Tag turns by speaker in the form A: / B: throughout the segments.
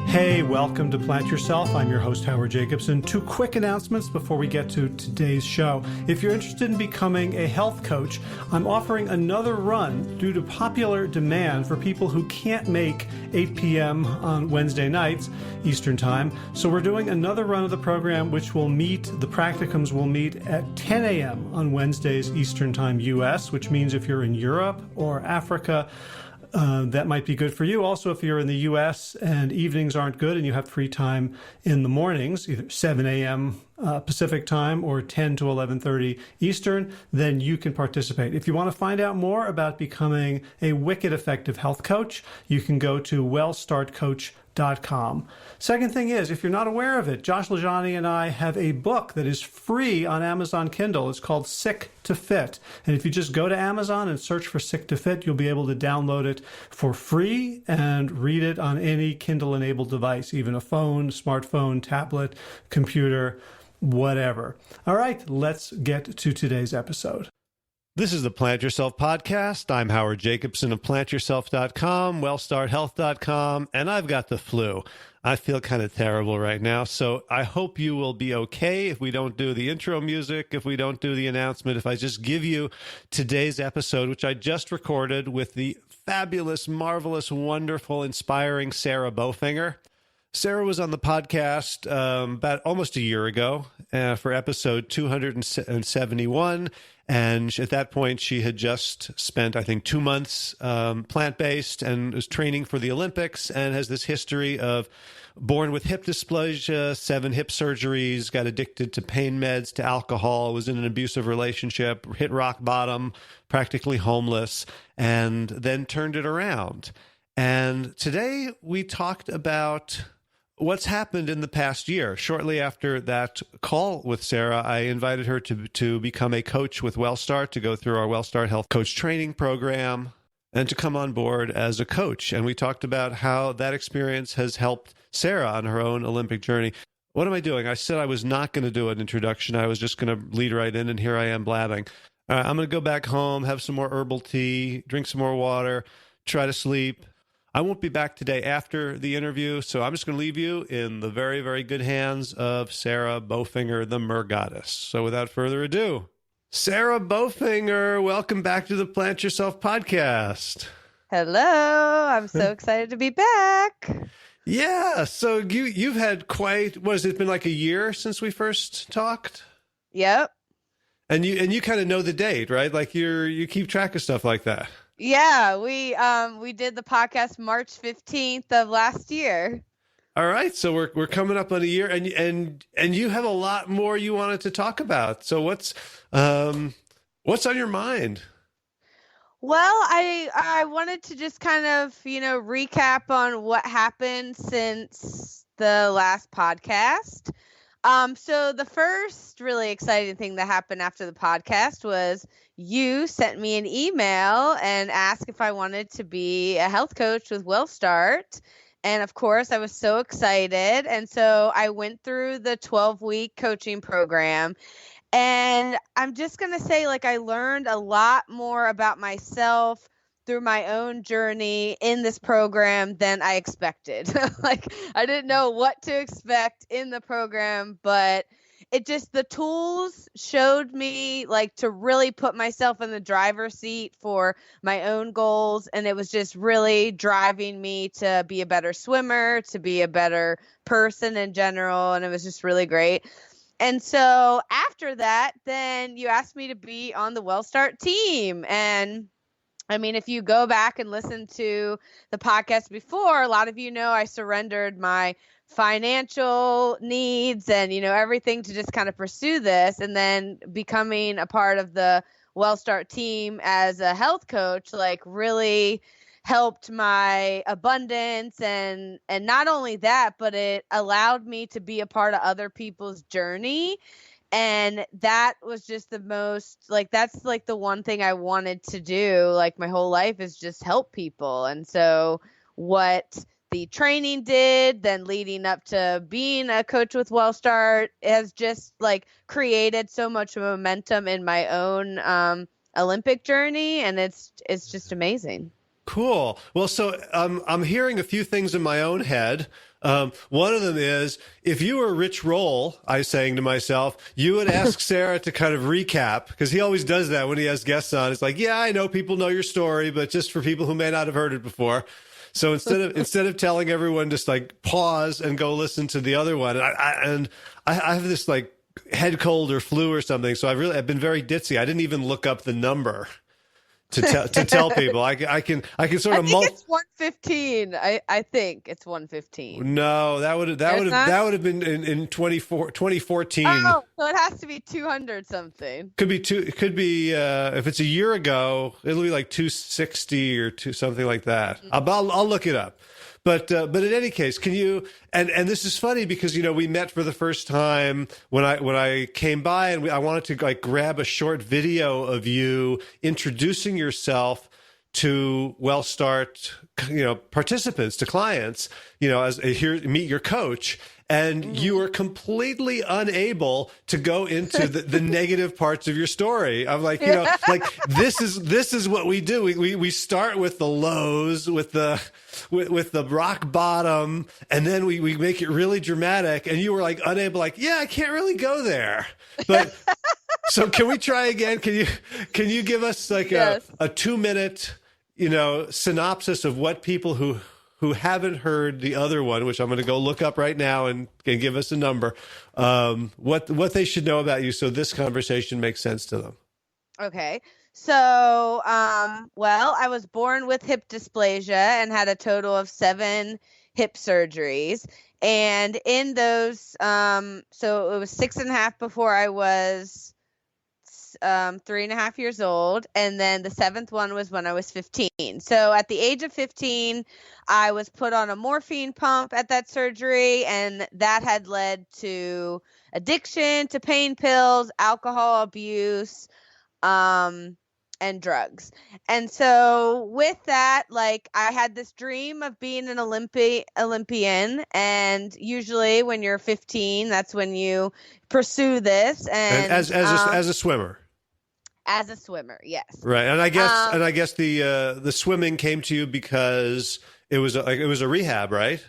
A: Hey, welcome to Plant Yourself. I'm your host, Howard Jacobson. Two quick announcements before we get to today's show. If you're interested in becoming a health coach, I'm offering another run due to popular demand for people who can't make 8 p.m. on Wednesday nights, Eastern Time. So we're doing another run of the program, which will meet, the practicums will meet at 10 a.m. on Wednesdays, Eastern Time, U.S., which means if you're in Europe or Africa, that might be good for you. Also, if you're in the U.S. and evenings aren't good and you have free time in the mornings, either 7 a.m. Pacific time or 10 to 11:30 Eastern, then you can participate. If you want to find out more about becoming a wicked effective health coach, you can go to WellStartCoach.com. Second thing is, if you're not aware of it, Josh Lajani and I have a book that is free on Amazon Kindle. It's called Sick to Fit. And if you just go to Amazon and search for Sick to Fit, you'll be able to download it for free and read it on any Kindle-enabled device, even a phone, smartphone, tablet, computer, whatever. All right, let's get to today's episode. This is the Plant Yourself podcast. I'm Howard Jacobson of PlantYourself.com, WellStartHealth.com, and I've got the flu. I feel kind of terrible right now, so I hope you will be okay if we don't do the intro music, if we don't do the announcement, if I just give you today's episode, which I just recorded with the fabulous, marvelous, wonderful, inspiring Sarah Bofinger. Sarah was on the podcast about almost a year ago for episode 271. And at that point, she had just spent, I think, 2 months plant-based and was training for the Olympics and has this history of born with hip dysplasia, 7 hip surgeries, got addicted to pain meds, to alcohol, was in an abusive relationship, hit rock bottom, practically homeless, and then turned it around. And today we talked about what's happened in the past year. Shortly after that call with Sarah, I invited her to become a coach with WellStart, to go through our WellStart Health Coach training program, and to come on board as a coach. And we talked about how that experience has helped Sarah on her own Olympic journey. What am I doing? I said I was not going to do an introduction. I was just going to lead right in, and here I am blabbing. I'm going to go back home, have some more herbal tea, drink some more water, try to sleep. I won't be back today after the interview, so I'm just going to leave you in the very, very good hands of Sarah Bofinger, the Mer Goddess. So without further ado, Sarah Bofinger, welcome back to the Plant Yourself podcast.
B: Hello, I'm so excited to be back.
A: Yeah, so you've had quite, what has it been, like a year since we first talked?
B: Yep.
A: And you kind of know the date, right? Like you keep track of stuff like that.
B: Yeah, we did the podcast March 15th of last year.
A: All right, so we're coming up on a year, and you have a lot more you wanted to talk about. So what's on your mind?
B: Well, I wanted to just kind of, recap on what happened since the last podcast. So the first really exciting thing that happened after the podcast was you sent me an email and asked if I wanted to be a health coach with WellStart. And of course, I was so excited. And so I went through the 12-week coaching program. And I'm just going to say, I learned a lot more about myself through my own journey in this program than I expected. I didn't know what to expect in the program, but the tools showed me to really put myself in the driver's seat for my own goals. And it was just really driving me to be a better swimmer, to be a better person in general. And it was just really great. And so after that, then you asked me to be on the WellStart team. And I mean, if you go back and listen to the podcast before, a lot of you know I surrendered my financial needs and, everything to just kind of pursue this. And then becoming a part of the WellStart team as a health coach, really helped my abundance. And not only that, but it allowed me to be a part of other people's journey. And that was just the most, that's the one thing I wanted to do, my whole life, is just help people. And so what the training did, then leading up to being a coach with WellStart, has just created so much momentum in my own Olympic journey. And it's just amazing.
C: Cool. Well, so I'm hearing a few things in my own head. One of them is, if you were Rich Roll, I was saying to myself, you would ask Sarah to kind of recap, because he always does that when he has guests on. It's like, yeah, I know people know your story, but just for people who may not have heard it before. So instead of telling everyone, just like pause and go listen to the other one. And I have this like head cold or flu or something. So I've been very ditzy. I didn't even look up the number to tell people. I can sort of.
B: I think it's 115. I think it's 115.
C: No, that would have been in 2014.
B: Oh, so it has to be 200 something.
C: Could be two. It could be if it's a year ago, it'll be like 260 or something like that. I'll look it up. But in any case, can you, and this is funny because, we met for the first time when I came by, and I wanted to like grab a short video of you introducing yourself to WellStart, participants, to clients, as here, meet your coach. And you were completely unable to go into the negative parts of your story. I'm like, like this is what we do. We start with the lows, with the rock bottom, and then we make it really dramatic. And you were like unable, like, yeah, I can't really go there. But so can we try again? Can you give us like
B: Yes.
C: a 2-minute, synopsis of what people who haven't heard the other one, which I'm going to go look up right now and give us a number, what they should know about you so this conversation makes sense to them.
B: Okay. So, well, I was born with hip dysplasia and had a total of 7 hip surgeries. And in those, so it was 6.5 before I was 3.5 years old, and then the 7th one was when I was 15. So at the age of 15, I was put on a morphine pump at that surgery, and that had led to addiction to pain pills, alcohol abuse, and drugs. And so with that, like, I had this dream of being an Olympian, and usually when you're 15, that's when you pursue this. And
C: as a swimmer.
B: As a swimmer, yes.
C: Right. And I guess the swimming came to you because it was a rehab, right?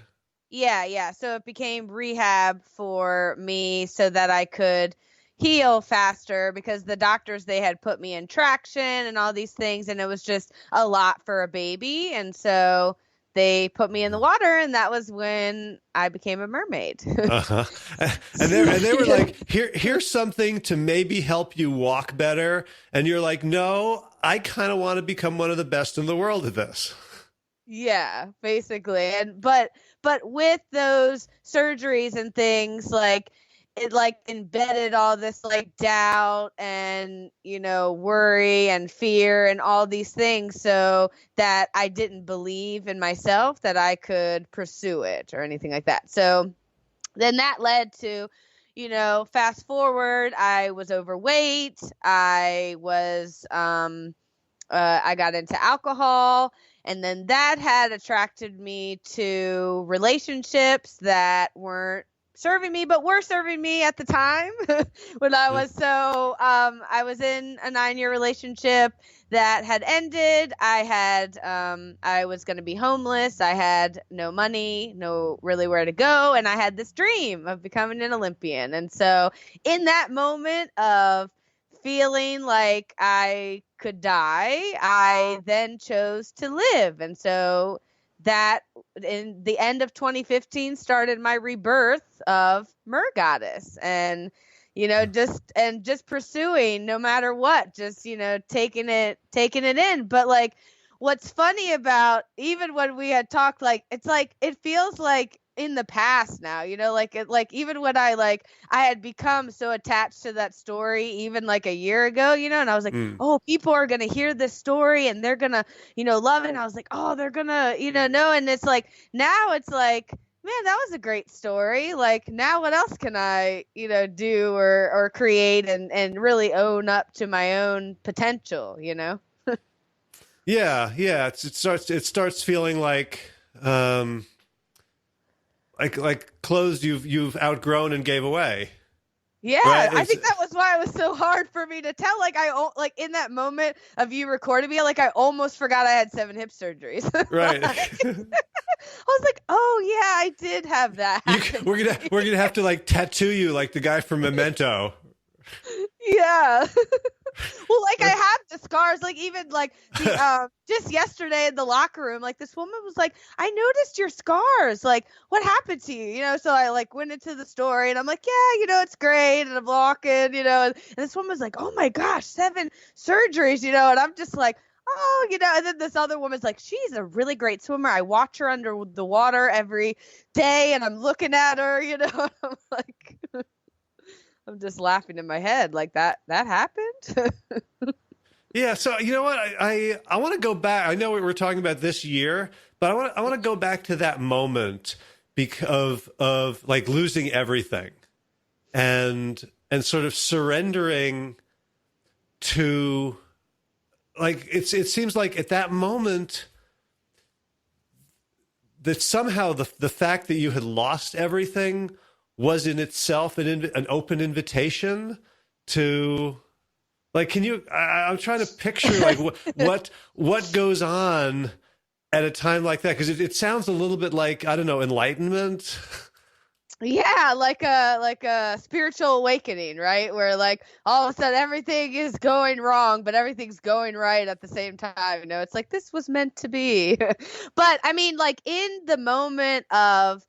B: Yeah. So it became rehab for me so that I could heal faster, because the doctors, they had put me in traction and all these things, and it was just a lot for a baby. And so they put me in the water, and that was when I became a mermaid.
C: Uh-huh. And they were like, here's something to maybe help you walk better. And you're like, no, I kind of want to become one of the best in the world at this.
B: Yeah, basically. And but with those surgeries and things, like, it like embedded all this like doubt and, worry and fear and all these things, so that I didn't believe in myself that I could pursue it or anything like that. So then that led to, fast forward, I was overweight. I was, I got into alcohol, and then that had attracted me to relationships that weren't serving me, but were serving me at the time when I was I was in a 9-year relationship that had ended. I was going to be homeless. I had no money, no really where to go. And I had this dream of becoming an Olympian. And so in that moment of feeling like I could die, I then chose to live. And so that in the end of 2015 started my rebirth of Mer Goddess, and just pursuing no matter what, just taking it in. But like, what's funny about, even when we had talked, like, it's like it feels like in the past now, even when I had become so attached to that story even like a year ago, and I was like, oh, people are going to hear this story and they're going to, love it. And I was like, oh, they're going to, know. And it's like, now it's like, man, that was a great story. Like, now what else can I, do or create and really own up to my own potential,
C: Yeah. It starts feeling like clothes you've outgrown and gave away.
B: Yeah,
C: Right?
B: I think that was why it was so hard for me to tell. Like like in that moment of you recording me, like I almost forgot I had 7 hip surgeries.
C: Right.
B: I was like, oh yeah, I did have that happen.
C: We're gonna have to like tattoo you like the guy from Memento.
B: Yeah. Well, like I have the scars, like even like the just yesterday in the locker room, like this woman was like, I noticed your scars. Like, what happened to you? You know, so I like went into the story and I'm like, yeah, you know, it's great. And I'm walking, you know, and this woman was like, oh my gosh, 7 surgeries, you know, and I'm just like, oh, you know, and then this other woman's like, she's a really great swimmer. I watch her under the water every day and I'm looking at her, you know, and I'm like, I'm just laughing in my head like that happened.
C: Yeah, so you know what? I want to go back. I know we were talking about this year, but I want to go back to that moment because of like losing everything and sort of surrendering to like it seems like at that moment that somehow the fact that you had lost everything was in itself an open invitation to like, can you, I'm trying to picture like what goes on at a time like that? Cause it sounds a little bit like, I don't know, enlightenment.
B: Yeah, like a spiritual awakening, right? Where like all of a sudden everything is going wrong, but everything's going right at the same time. You know, it's like this was meant to be. But I mean, like in the moment of,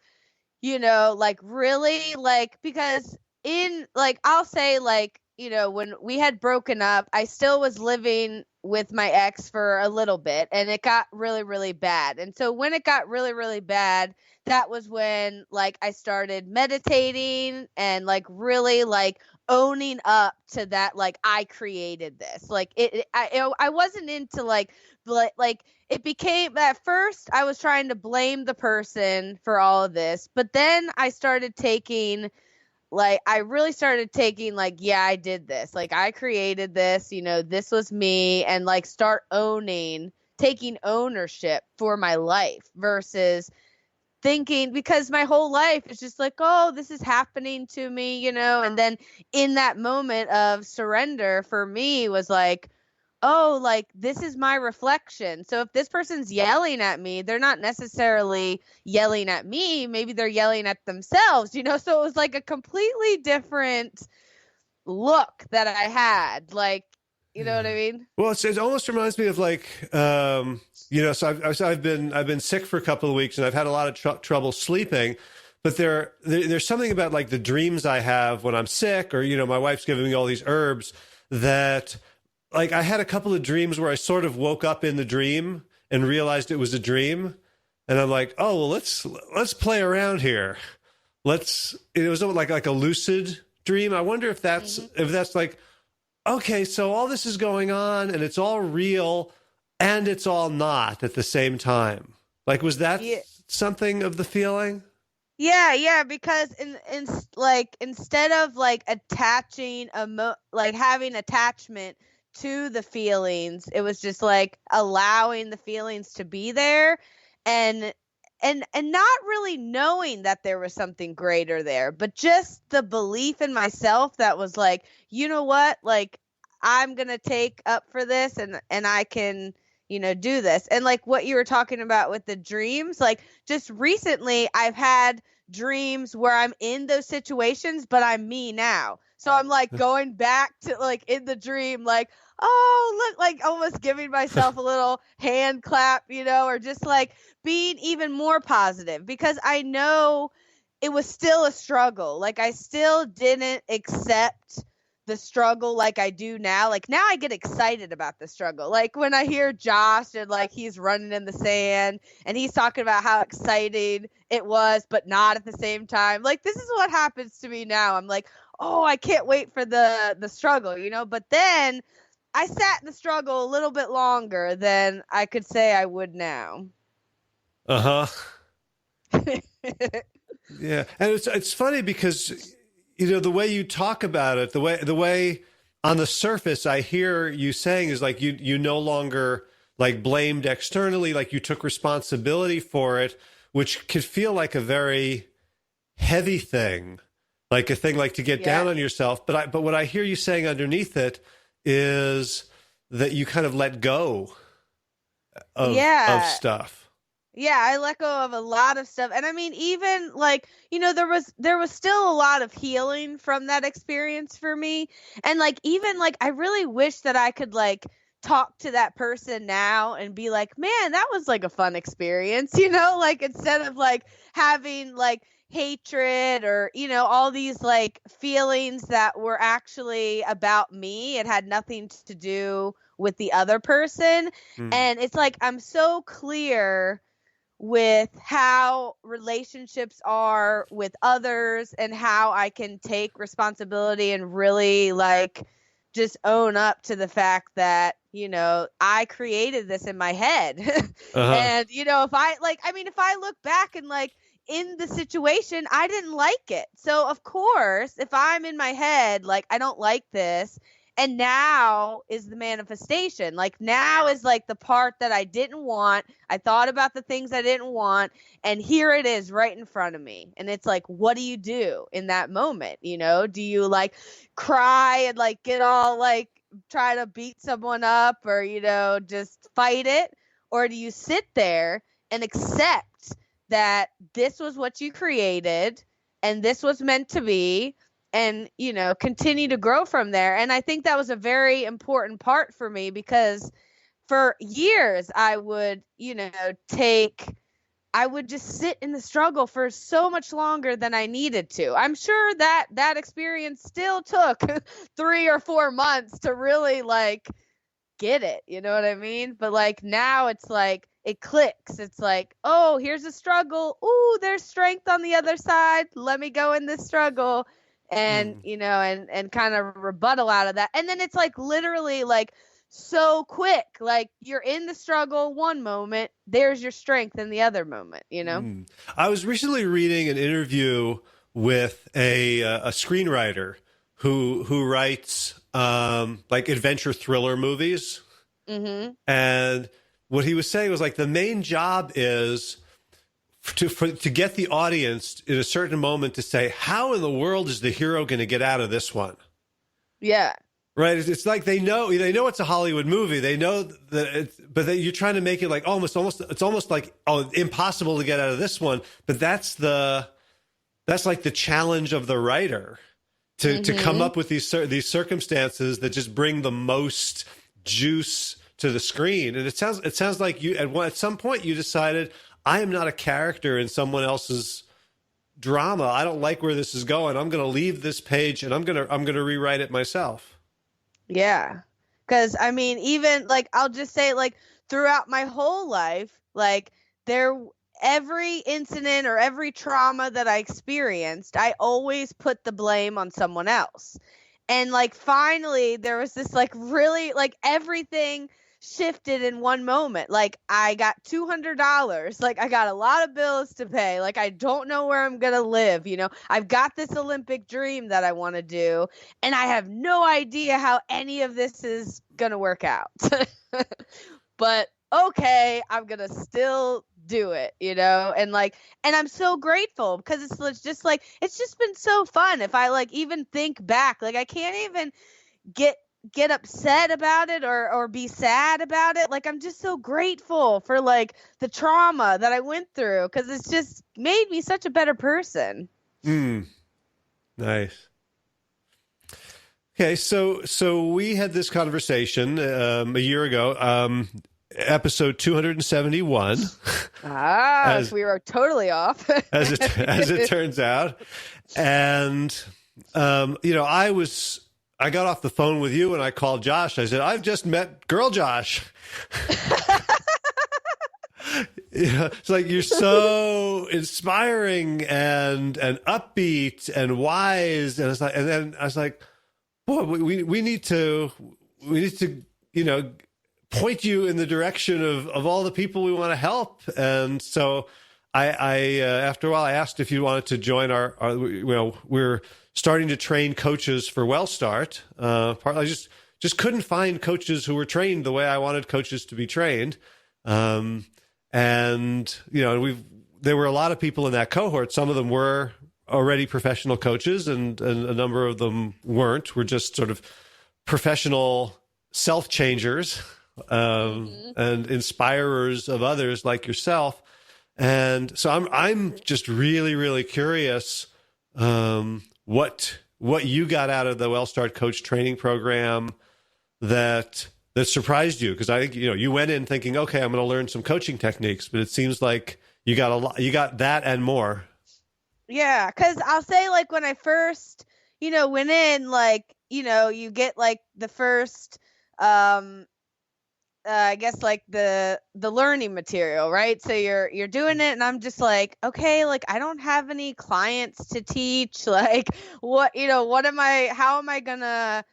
B: you know, like really like because in like I'll say like, you know, when we had broken up, I still was living with my ex for a little bit and it got really, really bad. And so when it got really, really bad, that was when like I started meditating and like really like owning up to that, like I created this. Like I wasn't into like it became at first I was trying to blame the person for all of this, but then I started taking I really started taking like, yeah, I did this. Like I created this, you know, this was me and like start taking ownership for my life versus thinking because my whole life is just like, oh, this is happening to me, you know, and then in that moment of surrender for me was like, oh, like this is my reflection. So if this person's yelling at me, they're not necessarily yelling at me. Maybe they're yelling at themselves, you know? So it was like a completely different look that I had. Like, you know what I mean?
C: Well, it almost reminds me of like, you know, so I've been sick for a couple of weeks and I've had a lot of trouble sleeping. But there's something about like the dreams I have when I'm sick, or you know, my wife's giving me all these herbs that. Like I had a couple of dreams where I sort of woke up in the dream and realized it was a dream. And I'm like, oh, well, let's play around here. It was like a lucid dream. I wonder if that's like, okay, so all this is going on and it's all real and it's all not at the same time. Like, was that something of the feeling?
B: Yeah, because instead of like attaching like having attachment to the feelings, it was just like allowing the feelings to be there and not really knowing that there was something greater there, but just the belief in myself that was like, you know what, like I'm gonna take up for this and I can, you know, do this. And like what you were talking about with the dreams, like just recently I've had dreams where I'm in those situations, but I'm me now. So I'm like going back to like in the dream, like, oh, look, like almost giving myself a little hand clap, you know, or just like being even more positive because I know it was still a struggle. Like I still didn't accept the struggle like I do now. Like now I get excited about the struggle. Like when I hear Josh and like he's running in the sand and he's talking about how exciting it was, but not at the same time. Like this is what happens to me now. I'm like, oh, I can't wait for the struggle, you know? But then I sat in the struggle a little bit longer than I could say I would now.
C: Uh-huh. Yeah. And it's funny because you know, the way you talk about it, the way on the surface I hear you saying is like you no longer like blamed externally, like you took responsibility for it, which could feel like a very heavy thing like a thing like to get down on yourself. But what I hear you saying underneath it is that you kind of let go of stuff.
B: Yeah, I let go of a lot of stuff. And I mean, even like, there was still a lot of healing from that experience for me. And like, even like, I really wish that I could like talk to that person now and be like, man, that was like a fun experience, like instead of like having like hatred or, all these like feelings that were actually about me. It had nothing to do with the other person. And it's like, I'm so clear with how relationships are with others and how I can take responsibility and really like just own up to the fact that, I created this in my head. And, if I look back and like in the situation, I didn't like it. So of course, if I'm in my head, like, I don't like this. And now is the manifestation. Like now is like the part that I didn't want. I thought about the things I didn't want. And here it is right in front of me. And it's like, what do you do in that moment? Do you like cry and like get all like try to beat someone up or, just fight it? Or do you sit there and accept that this was what you created and this was meant to be? And, continue to grow from there. And I think that was a very important part for me because for years I would, I would just sit in the struggle for so much longer than I needed to. I'm sure that experience still took 3 or 4 months to really like get it. You know what I mean? But like now it's like it clicks. It's like, oh, here's a struggle. Ooh, there's strength on the other side. Let me go in this struggle. And, and kind of rebuttal out of that. And then it's like literally like so quick, like you're in the struggle one moment, there's your strength in the other moment,
C: I was recently reading an interview with a screenwriter who writes like adventure thriller movies. And what he was saying was like the main job is to get the audience in a certain moment to say, how in the world is the hero going to get out of this one?
B: Yeah.
C: Right. It's like they know it's a Hollywood movie. They know that, but you're trying to make it like almost like impossible to get out of this one. But that's like the challenge of the writer to come up with these circumstances that just bring the most juice to the screen. And it sounds like you at some point you decided, I am not a character in someone else's drama. I don't like where this is going. I'm going to leave this page and I'm going to rewrite it myself.
B: Yeah. Cause I mean, even like, I'll just say like throughout my whole life, like every incident or every trauma that I experienced, I always put the blame on someone else. And like, finally there was this like really like everything shifted in one moment. Like I got $200. Like I got a lot of bills to pay. Like I don't know where I'm going to live. I've got this Olympic dream that I want to do. And I have no idea how any of this is going to work out. But okay, I'm going to still do it, and I'm so grateful because it's just like, it's just been so fun. If I like even think back, like I can't even get upset about it or be sad about it. Like I'm just so grateful for like the trauma that I went through because it's just made me such a better person.
C: Nice. Okay, so we had this conversation a year ago, episode 271.
B: We were totally off.
C: as it turns out. And I got off the phone with you and I called Josh. I said, I've just met girl Josh. It's like you're so inspiring and upbeat and wise. And then I was like, boy, we need to point you in the direction of all the people we want to help. And so I after a while I asked if you wanted to join our we're starting to train coaches for WellStart. Partly just couldn't find coaches who were trained the way I wanted coaches to be trained. And there were a lot of people in that cohort. Some of them were already professional coaches, and a number of them weren't. We're just sort of professional self-changers and inspirers of others like yourself. And so I'm just really, really curious what you got out of the WellStart Coach training program that surprised you, because I think you went in thinking, okay, I'm going to learn some coaching techniques, but it seems like you got that and more.
B: Yeah, because I'll say, like, when I first went in, like, you get like the first I guess like the learning material, right? So you're doing it, and I'm just like, okay, like I don't have any clients to teach. Like, how am I gonna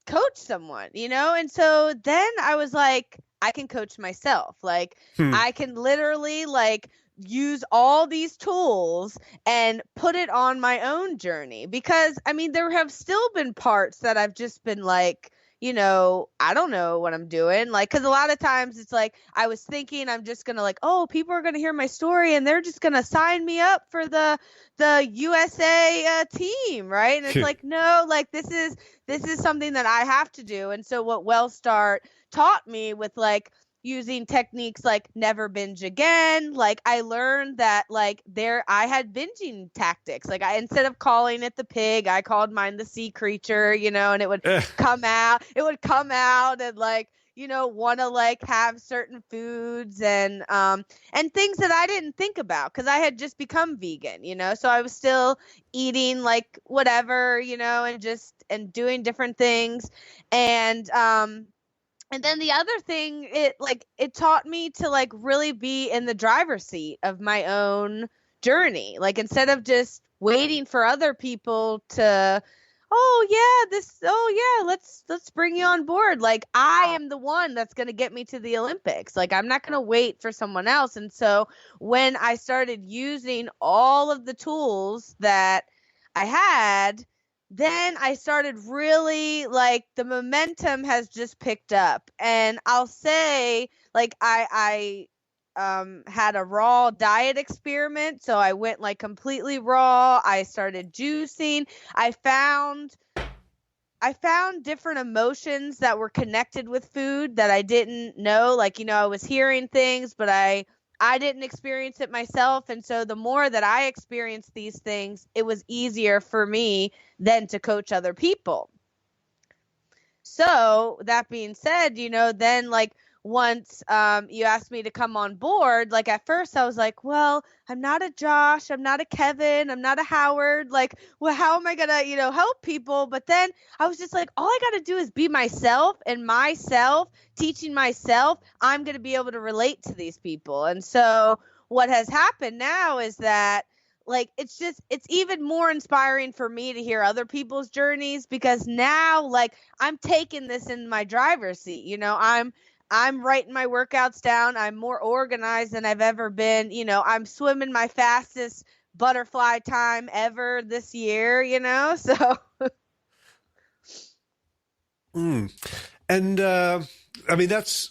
B: coach someone, And so then I was like, I can coach myself. Like, I can literally like use all these tools and put it on my own journey, because I mean, there have still been parts that I've just been like, I don't know what I'm doing. Like, cause a lot of times it's like, I was thinking I'm just going to like, oh, people are going to hear my story and they're just going to sign me up for the USA team. Right. And it's like, no, like this is something that I have to do. And so what WellStart taught me with like using techniques like never binge again, like I learned that like I had binging tactics. Like instead of calling it the pig, I called mine the sea creature, and it would come out and like, want to like have certain foods and things that I didn't think about because I had just become vegan, so I was still eating like whatever, and doing different things. And then the other thing, it taught me to like really be in the driver's seat of my own journey. Like instead of just waiting for other people to, let's bring you on board. Like I am the one that's going to get me to the Olympics. Like I'm not going to wait for someone else. And so when I started using all of the tools that I had, then I started really like the momentum has just picked up. And I'll say like I had a raw diet experiment. So I went like completely raw. I started juicing. I found different emotions that were connected with food that I didn't know. Like, I was hearing things, but I didn't experience it myself. And so the more that I experienced these things, it was easier for me then to coach other people. So that being said, then like once you asked me to come on board, like at first I was like, well, I'm not a Josh, I'm not a Kevin, I'm not a Howard. Like, well, how am I going to, help people? But then I was just like, all I got to do is be myself, and myself, teaching myself, I'm going to be able to relate to these people. And so what has happened now is that like, it's even more inspiring for me to hear other people's journeys, because now like I'm taking this in my driver's seat, I'm writing my workouts down. I'm more organized than I've ever been. I'm swimming my fastest butterfly time ever this year, so.
C: And I mean, that's,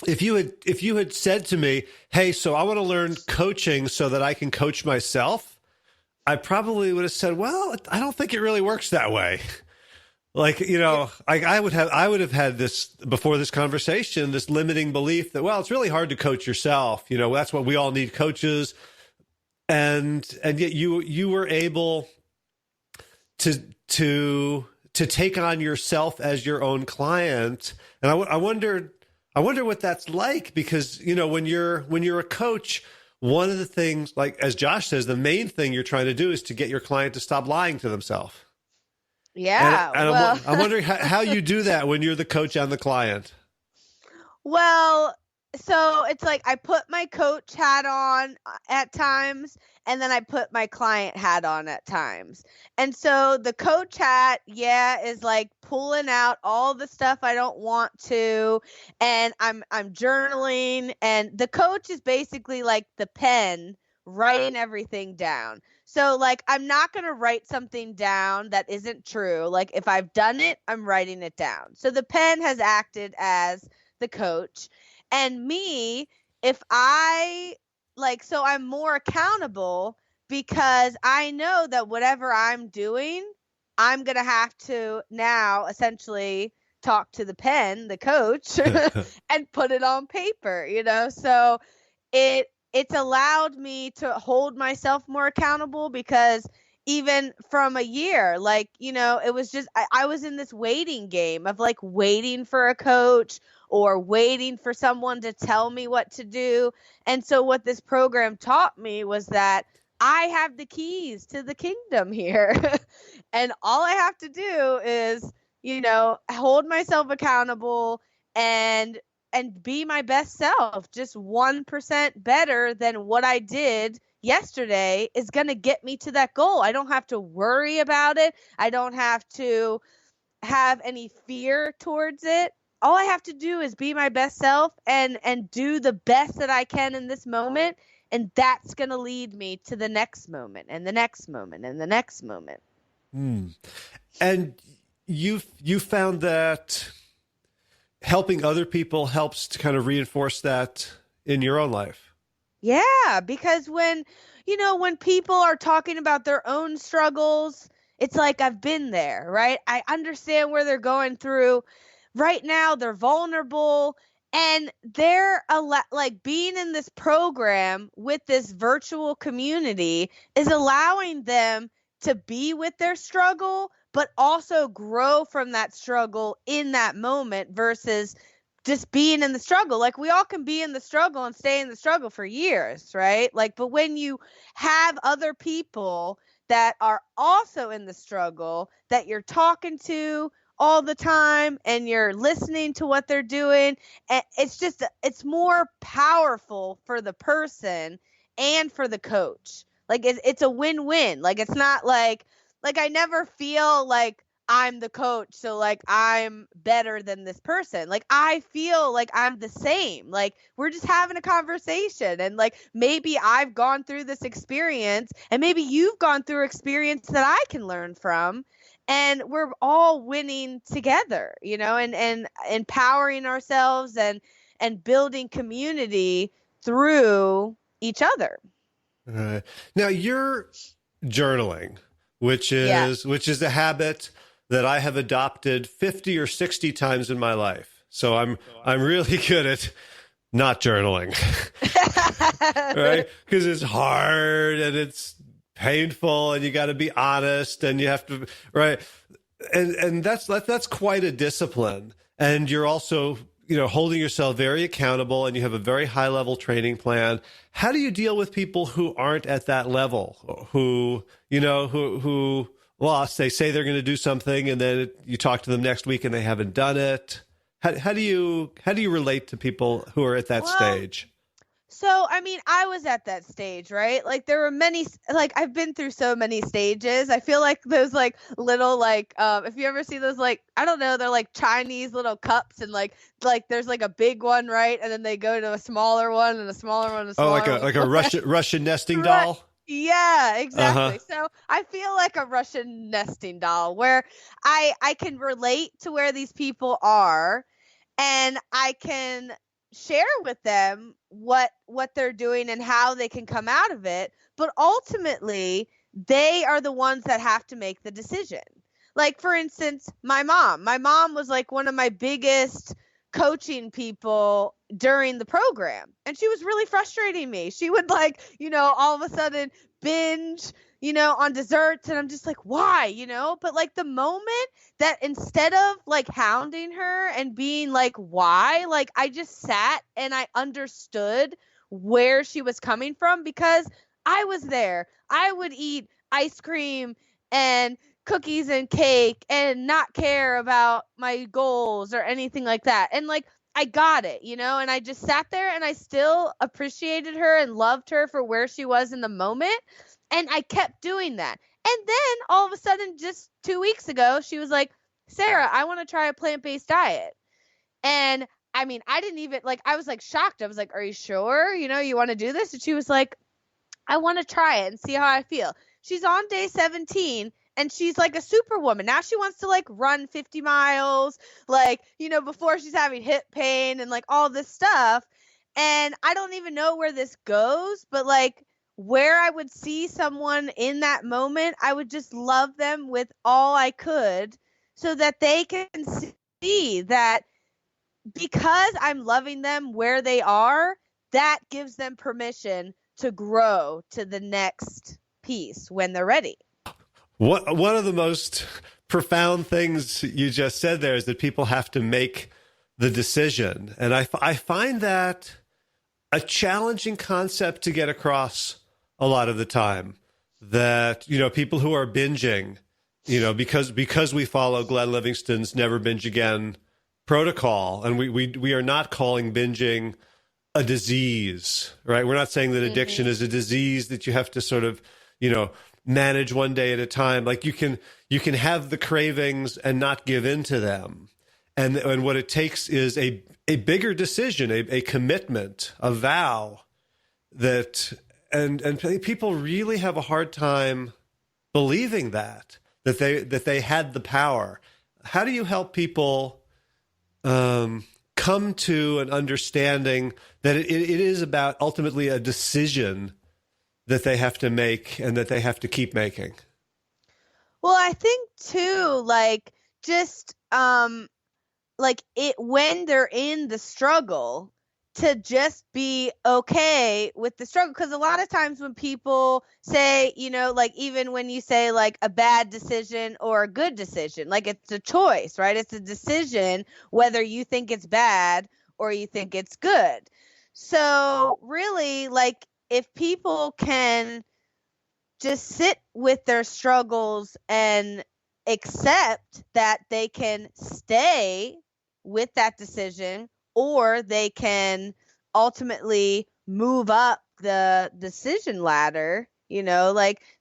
C: if you had said to me, hey, so I want to learn coaching so that I can coach myself, I probably would have said, well, I don't think it really works that way. Like, I would have had this before this conversation, this limiting belief that, well, it's really hard to coach yourself. That's what we all need, coaches. And yet you were able to take on yourself as your own client. And I wonder what that's like, because, when you're a coach, one of the things, like as Josh says, the main thing you're trying to do is to get your client to stop lying to themselves.
B: Yeah.
C: And I'm wondering how you do that when you're the coach and the client.
B: Well, so it's like I put my coach hat on at times, and then I put my client hat on at times. And so the coach hat, is like pulling out all the stuff I don't want to, and I'm journaling, and the coach is basically like the pen writing everything down. So like I'm not going to write something down that isn't true. Like if I've done it, I'm writing it down. So the pen has acted as the coach. And me, if I so I'm more accountable because I know that whatever I'm doing, I'm going to have to now essentially talk to the pen, the coach, and put it on paper, So it's allowed me to hold myself more accountable, because even from a year, it was just, I was in this waiting game of like waiting for a coach or waiting for someone to tell me what to do. And so what this program taught me was that I have the keys to the kingdom here. And all I have to do is, hold myself accountable and be my best self. Just 1% better than what I did yesterday is going to get me to that goal. I don't have to worry about it. I don't have to have any fear towards it. All I have to do is be my best self and do the best that I can in this moment. And that's going to lead me to the next moment and the next moment and the next moment.
C: And you found that helping other people helps to kind of reinforce that in your own life.
B: Yeah, because when people are talking about their own struggles, it's like I've been there, right? I understand where they're going through. Right now, they're vulnerable, and they're like being in this program with this virtual community is allowing them to be with their struggle, but also grow from that struggle in that moment versus just being in the struggle. Like, we all can be in the struggle and stay in the struggle for years, right? But when you have other people that are also in the struggle that you're talking to all the time and you're listening to what they're doing, it's more powerful for the person and for the coach. It's a win-win. It's not like I never feel like I'm the coach, so I'm better than this person. I feel like I'm the same. We're just having a conversation, and maybe I've gone through this experience and maybe you've gone through experience that I can learn from, and we're all winning together, and empowering ourselves and building community through each other.
C: All right. Now, you're journaling, which is a habit that I have adopted 50 or 60 times in my life. So I'm really good at not journaling, right? Because it's hard and it's painful, and you got to be honest, and you have to, right? And that's quite a discipline. And you're also, holding yourself very accountable, and you have a very high level training plan. How do you deal with people who aren't at that level, who they say they're going to do something, and then you talk to them next week and they haven't done it? How do you relate to people who are at that stage?
B: So, I was at that stage, right? There were many, I've been through so many stages. I feel like those little, if you ever see those, I don't know, they're Chinese little cups, and there's a big one, right? And then they go to a smaller one and a smaller one and a smaller one.
C: Like a Russian nesting doll?
B: Yeah, exactly. So I feel like a Russian nesting doll, where I can relate to where these people are, and I can share with them what they're doing and how they can come out of it. But ultimately, they are the ones that have to make the decision. For instance, my mom was one of my biggest coaching people during the program, and she was really frustrating me. She would all of a sudden binge on desserts, and I'm just why, but the moment that instead of hounding her and being why, I just sat and I understood where she was coming from, because I was there. I would eat ice cream and cookies and cake and not care about my goals or anything like that. And I got it, and I just sat there, and I still appreciated her and loved her for where she was in the moment. And I kept doing that. And then all of a sudden, just 2 weeks ago, she was like, Sarah, I want to try a plant-based diet. And I didn't even I was shocked. I was like, are you sure? You want to do this? And she was like, I want to try it and see how I feel. She's on day 17. And she's a superwoman. Now she wants to run 50 miles, before she's having hip pain and all this stuff. And I don't even know where this goes, but where I would see someone in that moment, I would just love them with all I could so that they can see that because I'm loving them where they are, that gives them permission to grow to the next piece when they're ready.
C: One of the most profound things you just said there is that people have to make the decision. And I find that a challenging concept to get across a lot of the time, that, people who are binging, because we follow Glenn Livingston's Never Binge Again protocol, and we are not calling binging a disease, right? We're not saying that addiction is a disease that you have to sort of, manage one day at a time. Like you can have the cravings and not give in to them. And what it takes is a bigger decision, a commitment, a vow that, and people really have a hard time believing that they had the power. How do you help people come to an understanding that it is about ultimately a decision that they have to make and that they have to keep making?
B: Well, I think too, just when they're in the struggle, to just be okay with the struggle. Because a lot of times when people say, even when you say a bad decision or a good decision, it's a choice, right? It's a decision whether you think it's bad or you think it's good. So really, if people can just sit with their struggles and accept that they can stay with that decision, or they can ultimately move up the decision ladder,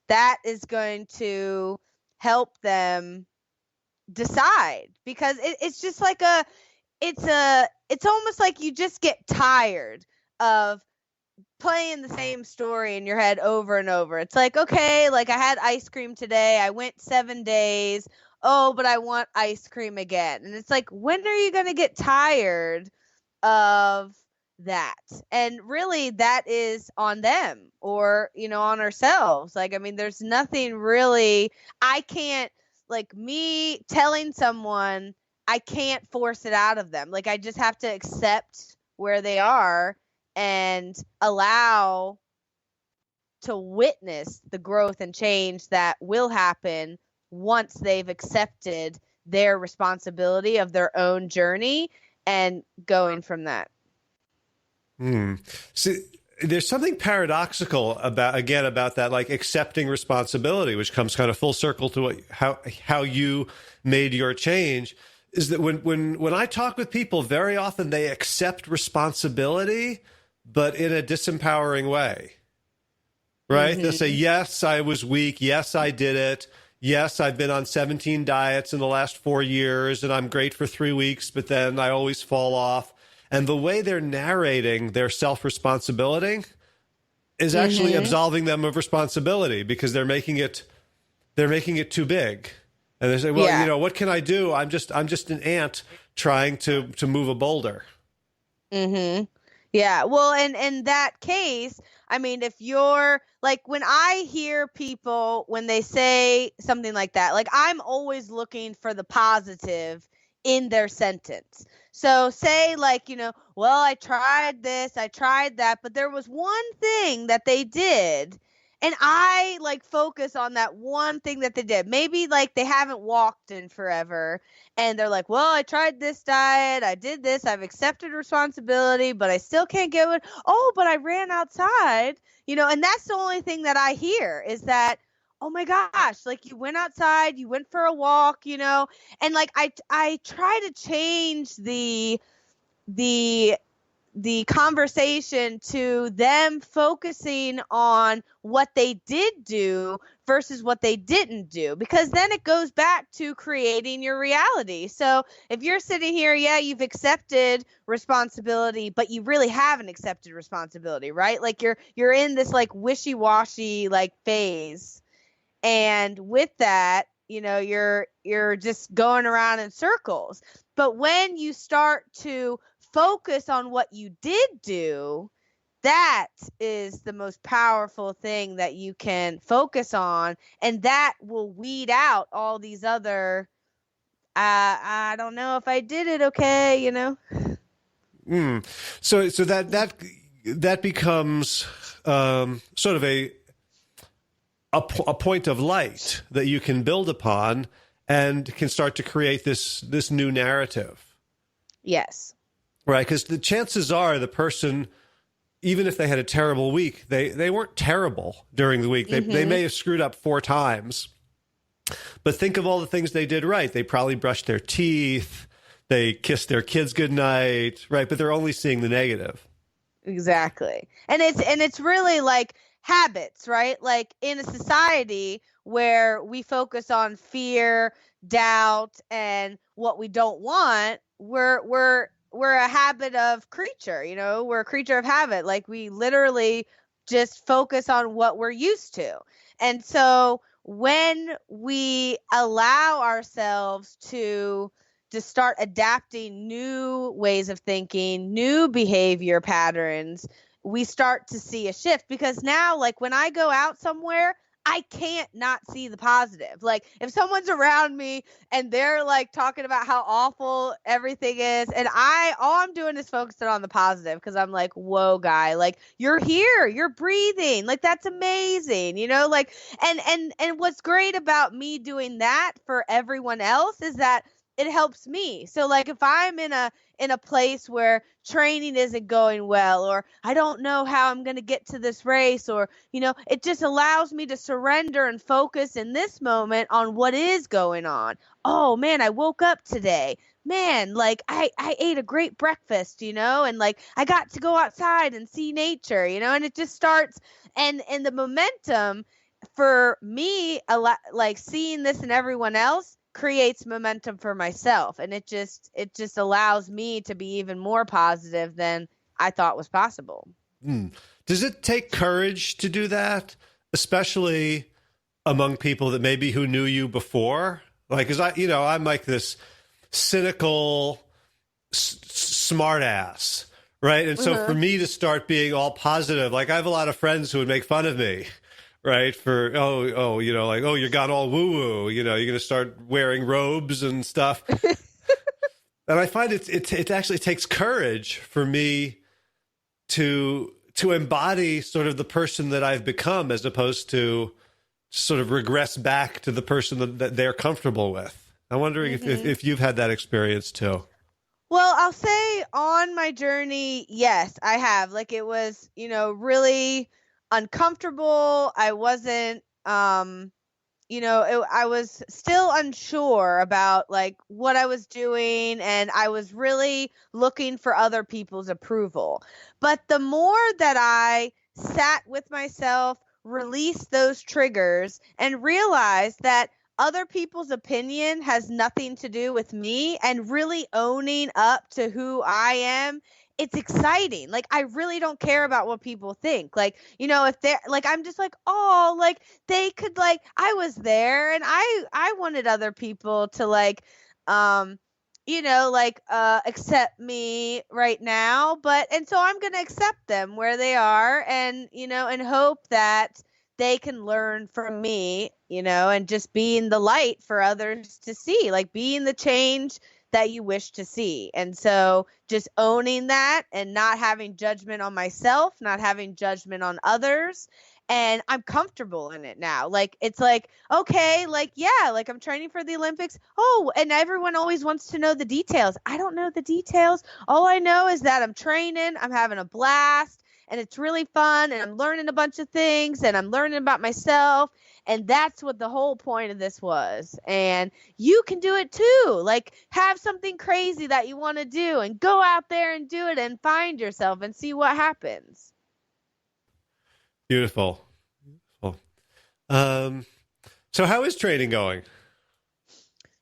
B: that is going to help them decide. Because it's just it's almost like you just get tired of playing the same story in your head over and over. It's okay, I had ice cream today. I went 7 days. Oh, but I want ice cream again. And it's when are you going to get tired of that? And really that is on them, or, on ourselves. There's nothing really, I can't, me telling someone, I can't force it out of them. I just have to accept where they are and allow to witness the growth and change that will happen once they've accepted their responsibility of their own journey and going from that.
C: See, there's something paradoxical about that, accepting responsibility, which comes kind of full circle to how you made your change. Is that when I talk with people, very often they accept responsibility, but in a disempowering way, right? They'll say, yes, I was weak. Yes, I did it. Yes, I've been on 17 diets in the last 4 years, and I'm great for 3 weeks, but then I always fall off. And the way they're narrating their self-responsibility is actually absolving them of responsibility, because they're making it too big. And they say, well, what can I do? I'm just an ant trying to move a boulder.
B: Yeah. Well, in that case, if you're when I hear people, when they say something like that, I'm always looking for the positive in their sentence. So say well, I tried this, I tried that, but there was one thing that they did. And I focus on that one thing that they did. Maybe they haven't walked in forever, and they're well, I tried this diet, I did this, I've accepted responsibility, but I still can't get it. Oh, but I ran outside, and that's the only thing that I hear is that, oh my gosh, you went outside, you went for a walk, and I try to change the conversation to them focusing on what they did do versus what they didn't do, because then it goes back to creating your reality. So if you're sitting here, you've accepted responsibility, but you really haven't accepted responsibility, right? You're in this wishy-washy phase. And with that, you're just going around in circles. But when you start to focus on what you did do, that is the most powerful thing that you can focus on, and that will weed out all these other I don't know if I did it okay,
C: So that becomes sort of a point of light that you can build upon and can start to create this new narrative.
B: Yes.
C: Right, because the chances are the person, even if they had a terrible week, they weren't terrible during the week. They may have screwed up 4 times, but think of all the things they did right. They probably brushed their teeth, they kissed their kids goodnight, right? But they're only seeing the negative.
B: Exactly. And it's really like habits, right? Like in a society where we focus on fear, doubt, and what we don't want, we're a habit of creature, we're a creature of habit. Like we literally just focus on what we're used to. And so when we allow ourselves to start adapting new ways of thinking, new behavior patterns, we start to see a shift. Because now, like when I go out somewhere, I can't not see the positive. Like if someone's around me and they're like talking about how awful everything is, and all I'm doing is focusing on the positive, because I'm like, whoa, guy, like you're here, you're breathing, like that's amazing, like, and what's great about me doing that for everyone else is that it helps me. So like if I'm in a place where training isn't going well, or I don't know how I'm going to get to this race, or it just allows me to surrender and focus in this moment on what is going on. Oh man, I woke up today. Man, like I ate a great breakfast, and like I got to go outside and see nature, and it just starts, and the momentum for me, a lot, like seeing this in everyone else, creates momentum for myself, and it just allows me to be even more positive than I thought was possible.
C: Does it take courage to do that, especially among people that maybe who knew you before? Like, cause I'm like this cynical smart ass, right? And so for me to start being all positive, like I have a lot of friends who would make fun of me, right? For, like, oh, you're got all woo-woo, you're going to start wearing robes and stuff. And I find it actually takes courage for me to embody sort of the person that I've become, as opposed to sort of regress back to the person that they're comfortable with. I'm wondering if you've had that experience too.
B: Well, I'll say on my journey, yes, I have. Like it was, really uncomfortable. I wasn't, I was still unsure about like what I was doing, and I was really looking for other people's approval. But the more that I sat with myself, released those triggers, and realized that other people's opinion has nothing to do with me, and really owning up to who I am, it's exciting. Like I really don't care about what people think. Like, if they're like, I'm just like, oh, like they could, like, I was there and I wanted other people to like, accept me right now, and so I'm going to accept them where they are, and, and hope that they can learn from me, and just being the light for others to see, like being the change that you wish to see. And so just owning that and not having judgment on myself, not having judgment on others. And I'm comfortable in it now. Like, it's like, okay, like, yeah, like I'm training for the Olympics. Oh, and everyone always wants to know the details. I don't know the details. All I know is that I'm training, I'm having a blast, and it's really fun, and I'm learning a bunch of things, and I'm learning about myself. And that's what the whole point of this was. And you can do it too. Like, have something crazy that you want to do and go out there and do it and find yourself and see what happens.
C: Beautiful. So how is training going?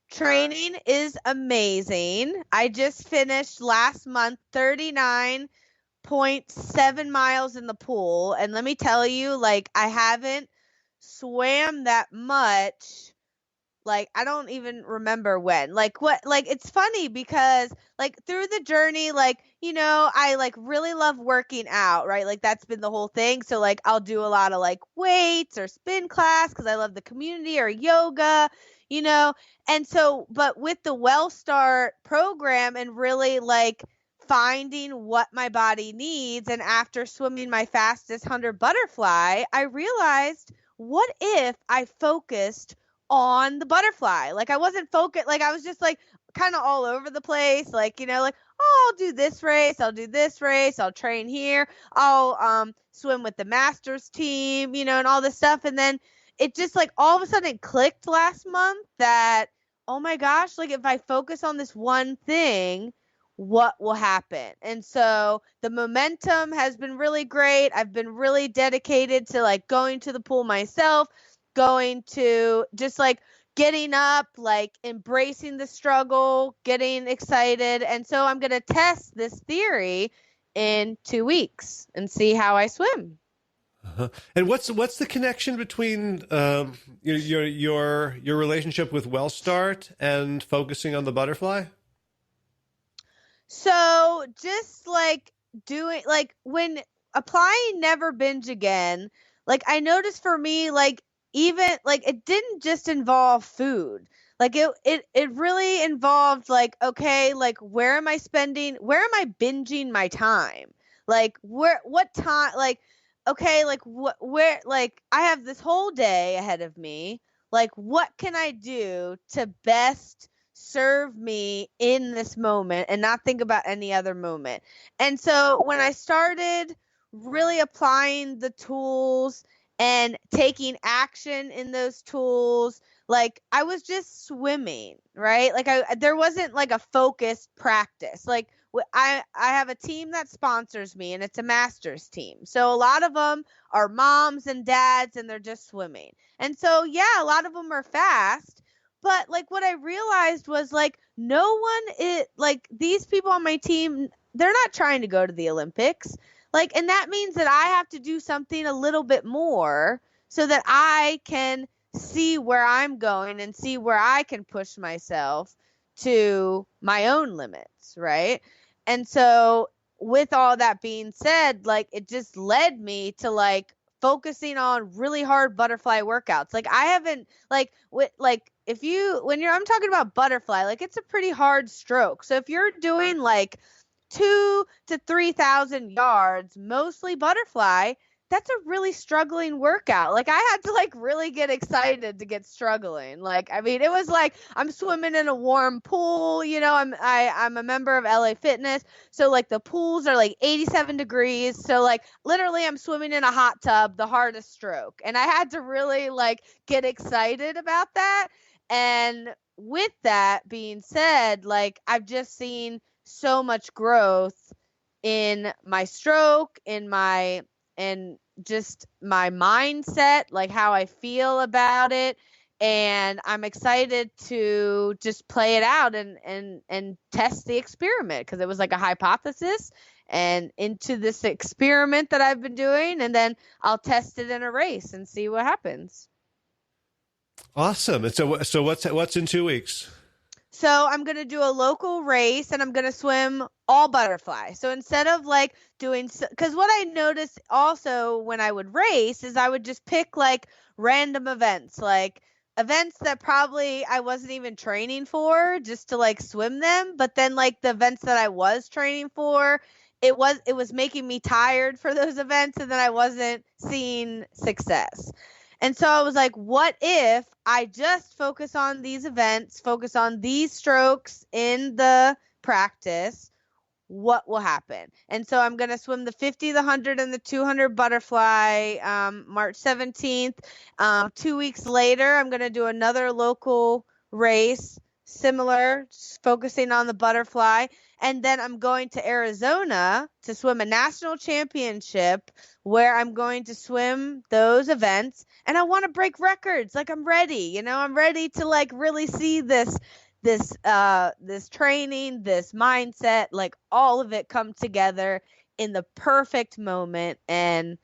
B: Training is amazing. I just finished last month 39.7 miles in the pool. And let me tell you, like, I haven't swam that much Like, I don't even remember when. Like, what, like, it's funny because, like, through the journey, like, I, like, really love working out, right? Like, that's been the whole thing. So, like, I'll do a lot of, like, weights or spin class because I love the community, or yoga, you know? And so, but with the WellStart program and really, like, finding what my body needs, and after swimming my fastest 100 butterfly, I realized, what if I focused on the butterfly? Like, I wasn't focused, like, I was just like kind of all over the place, like, like, oh, I'll do this race, I'll do this race, I'll train here, I'll swim with the masters team, and all this stuff. And then it just, like, all of a sudden it clicked last month that, oh my gosh, like, if I focus on this one thing, what will happen? And so the momentum has been really great. I've been really dedicated to, like, going to the pool myself, going to just, like, getting up, like, embracing the struggle, getting excited. And so I'm going to test this theory in 2 weeks and see how I swim.
C: Uh-huh. And what's the connection between your relationship with WellStart and focusing on the butterfly?
B: So just, like, doing, like, when applying Never Binge Again, like, I noticed for me, like, even, like, it didn't just involve food. Like, it really involved, like, okay, like, where am I binging my time? Like, what time, like, okay, like, where, like, I have this whole day ahead of me. Like, what can I do to best serve me in this moment and not think about any other moment? And so when I started really applying the tools and taking action in those tools, like, I was just swimming, right? Like, there wasn't, like, a focused practice. Like, I have a team that sponsors me, and it's a master's team. So a lot of them are moms and dads, and they're just swimming. And so, yeah, a lot of them are fast. But, like, what I realized was, like, no one is, like, these people on my team, they're not trying to go to the Olympics. Like, and that means that I have to do something a little bit more so that I can see where I'm going and see where I can push myself to my own limits, right? And so, with all that being said, like, it just led me to, like, focusing on really hard butterfly workouts. Like, I haven't, like, I'm talking about butterfly, like, it's a pretty hard stroke. So if you're doing, like, 2 to 3,000 yards, mostly butterfly, that's a really struggling workout. Like, I had to, like, really get excited to get struggling. Like, I mean, it was like I'm swimming in a warm pool. I'm a member of LA Fitness, so, like, the pools are like 87 degrees. So, like, literally I'm swimming in a hot tub, the hardest stroke. And I had to really, like, get excited about that. And with that being said, like, I've just seen so much growth in my stroke, and just my mindset, like, how I feel about it. And I'm excited to just play it out and test the experiment, because it was like a hypothesis, and into this experiment that I've been doing, and then I'll test it in a race and see what happens.
C: Awesome. And so what's in 2 weeks?
B: So I'm going to do a local race, and I'm going to swim all butterfly. So instead of, like, because what I noticed also when I would race is I would just pick, like, random events, like events that probably I wasn't even training for, just to, like, swim them. But then, like, the events that I was training for, it was making me tired for those events, and then I wasn't seeing success. And so I was like, what if I just focus on these events, focus on these strokes in the practice? What will happen? And so I'm going to swim the 50, the 100, and the 200 butterfly March 17th. 2 weeks later, I'm going to do another local race, similar, focusing on the butterfly. And then I'm going to Arizona to swim a national championship, where I'm going to swim those events. And I want to break records. Like, I'm ready. I'm ready to, like, really see this training, this mindset, like, all of it come together in the perfect moment. And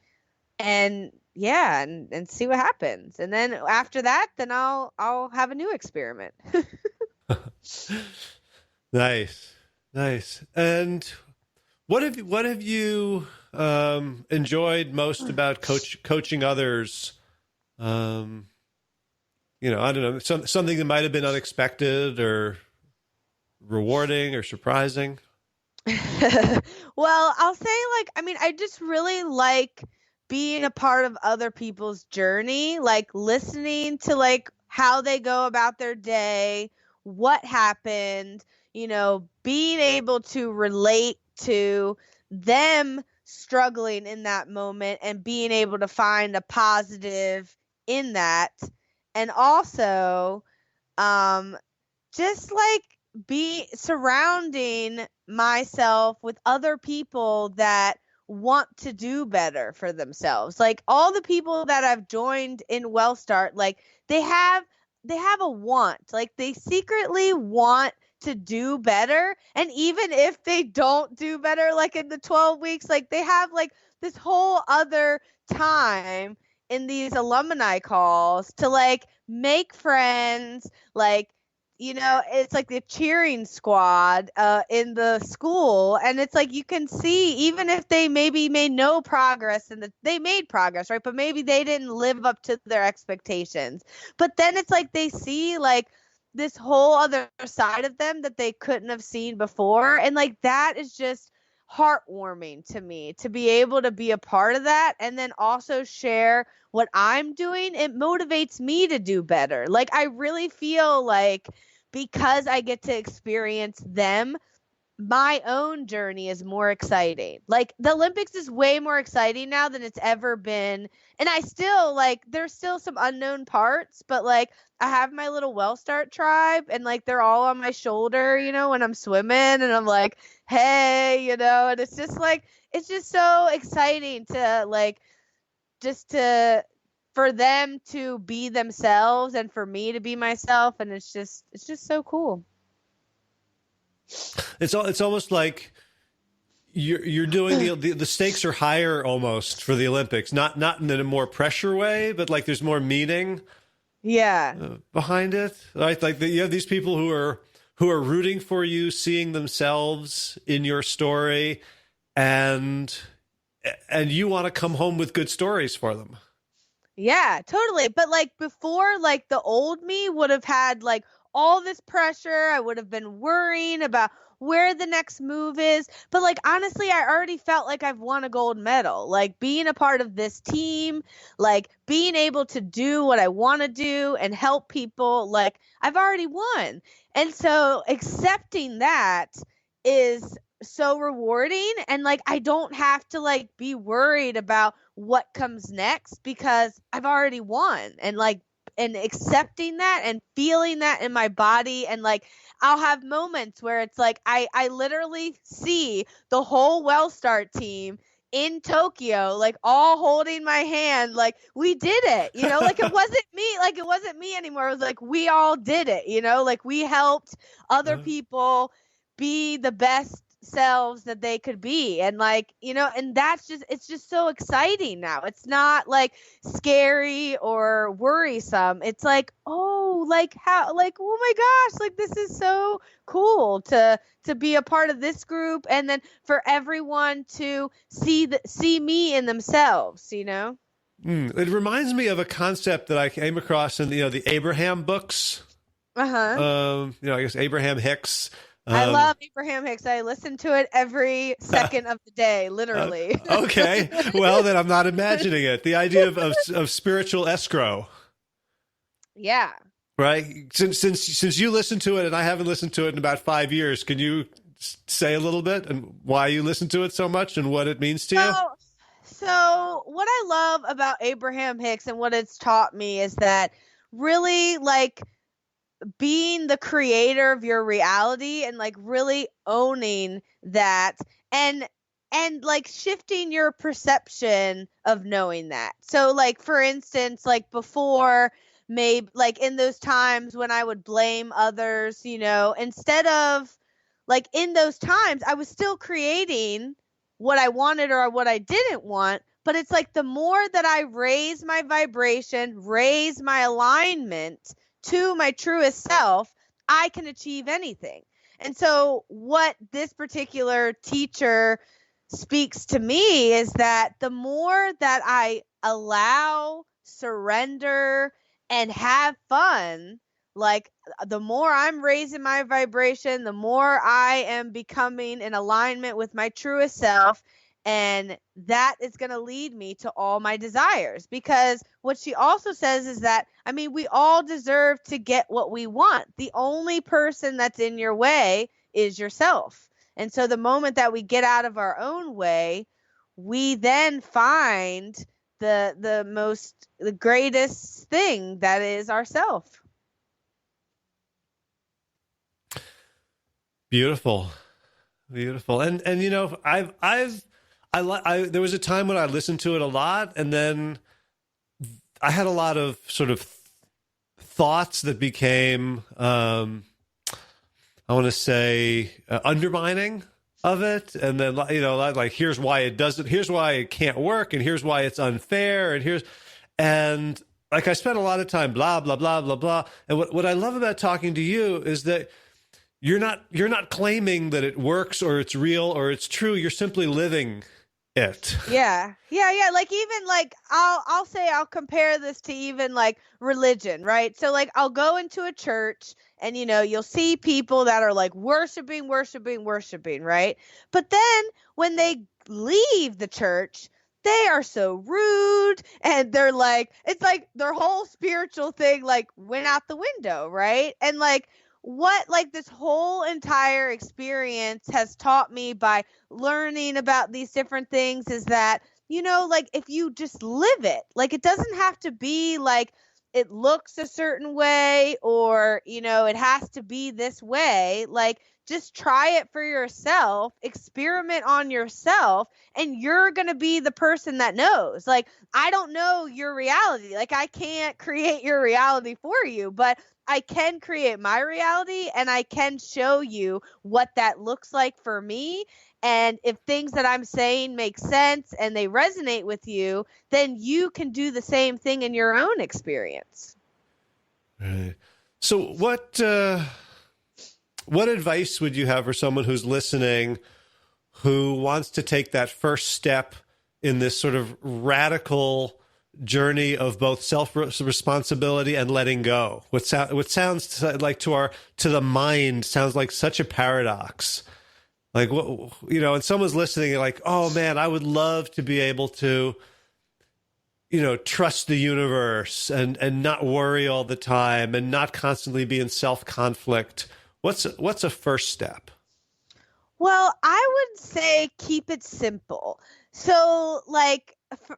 B: and yeah, and see what happens. And then after that, then I'll have a new experiment.
C: Nice, nice. And what have you enjoyed most about coaching others? I don't know, something that might have been unexpected or rewarding or surprising.
B: Well, I'll say, like, I mean, I just really like being a part of other people's journey, like listening to like how they go about their day, what happened, being able to relate to them struggling in that moment and being able to find a positive in that. And also, um, just like be surrounding myself with other people that want to do better for themselves. Like all the people that I've joined in WellStart, like they have a want. Like they secretly want to do better. And even if they don't do better, like in the 12 weeks, like they have like this whole other time in these alumni calls to like make friends, like it's like the cheering squad in the school, and it's like you can see even if they maybe made no progress and they made progress, right? But maybe they didn't live up to their expectations. But then it's like they see like this whole other side of them that they couldn't have seen before, and like that is just heartwarming to me to be able to be a part of that and then also share what I'm doing. It motivates me to do better. Like I really feel like because I get to experience them, my own journey is more exciting. Like the Olympics is way more exciting now than it's ever been. And I still like there's still some unknown parts, but like I have my little WellStart tribe and like they're all on my shoulder, when I'm swimming, and I'm like, hey, and it's just like it's just so exciting to like just to for them to be themselves and for me to be myself, and it's just so cool.
C: It's almost like you're doing the stakes are higher almost for the Olympics, not in a more pressure way, but like there's more meaning, behind it. Right? Like you have these people who are rooting for you, seeing themselves in your story, and you want to come home with good stories for them.
B: Yeah, totally. But like before, like the old me would have had like all this pressure. I would have been worrying about where the next move is. But like honestly, I already felt like I've won a gold medal. Like being a part of this team, like being able to do what I want to do and help people, like I've already won. And so accepting that is so rewarding, and like I don't have to like be worried about what comes next because I've already won, and like and accepting that and feeling that in my body. And like I'll have moments where it's like I literally see the whole WellStart team in Tokyo, like all holding my hand, like we did it, like it wasn't me anymore. It was like we all did it, like we helped other people be the best selves that they could be. And like, and it's just so exciting now. It's not like scary or worrisome. It's like, oh, like how, like, oh my gosh, like this is so cool to be a part of this group, and then for everyone to see me in themselves.
C: It reminds me of a concept that I came across in the Abraham books. I guess Abraham Hicks.
B: I love Abraham Hicks. I listen to it every second of the day, literally.
C: Okay. Well, then I'm not imagining it. The idea of spiritual escrow.
B: Yeah.
C: Right. Since you listen to it and I haven't listened to it in about 5 years, can you say a little bit and why you listen to it so much and what it means to you?
B: So what I love about Abraham Hicks and what it's taught me is that really like being the creator of your reality and like really owning that and like shifting your perception of knowing that. So like for instance, like before, maybe like in those times when I would blame others, instead of like in those times I was still creating what I wanted or what I didn't want, But it's like the more that I raise my vibration, raise my alignment to my truest self, I can achieve anything. And so what this particular teacher speaks to me is that the more that I allow, surrender, and have fun, like the more I'm raising my vibration, the more I am becoming in alignment with my truest self. And that is going to lead me to all my desires. Because what she also says is that, I mean, we all deserve to get what we want. The only person that's in your way is yourself. And so the moment that we get out of our own way, we then find the greatest thing that is ourself.
C: Beautiful. And you know, there was a time when I listened to it a lot, and then I had a lot of sort of thoughts that became, I want to say, undermining of it. And then, you know, like, here's why it can't work, and here's why it's unfair, and like, I spent a lot of time, blah, blah, blah, blah, blah. And what I love about talking to you is that you're not claiming that it works or it's real or it's true. You're simply living it.
B: Yeah. Like, even like, I'll compare this to even like religion, right? So like, I'll go into a church and, you know, you'll see people that are like worshiping, right? But then when they leave the church, they are so rude, and they're like, it's like their whole spiritual thing like went out the window, right? And like, what like this whole entire experience has taught me by learning about these different things is that, you know, like, if you just live it, like, it doesn't have to be like it looks a certain way, or, you know, it has to be this way. Like, just try it for yourself, experiment on yourself, and you're going to be the person that knows. Like, I don't know your reality. Like, I can't create your reality for you, but I can create my reality, and I can show you what that looks like for me. And if things that I'm saying make sense and they resonate with you, then you can do the same thing in your own experience.
C: Right. So what advice would you have for someone who's listening, who wants to take that first step in this sort of radical journey of both self-responsibility and letting go? What sounds like to the mind sounds like such a paradox. Like, what, you know, and someone's listening, and like, oh man, I would love to be able to, you know, trust the universe and not worry all the time and not constantly be in self-conflict. What's a first step?
B: Well, I would say keep it simple. So like,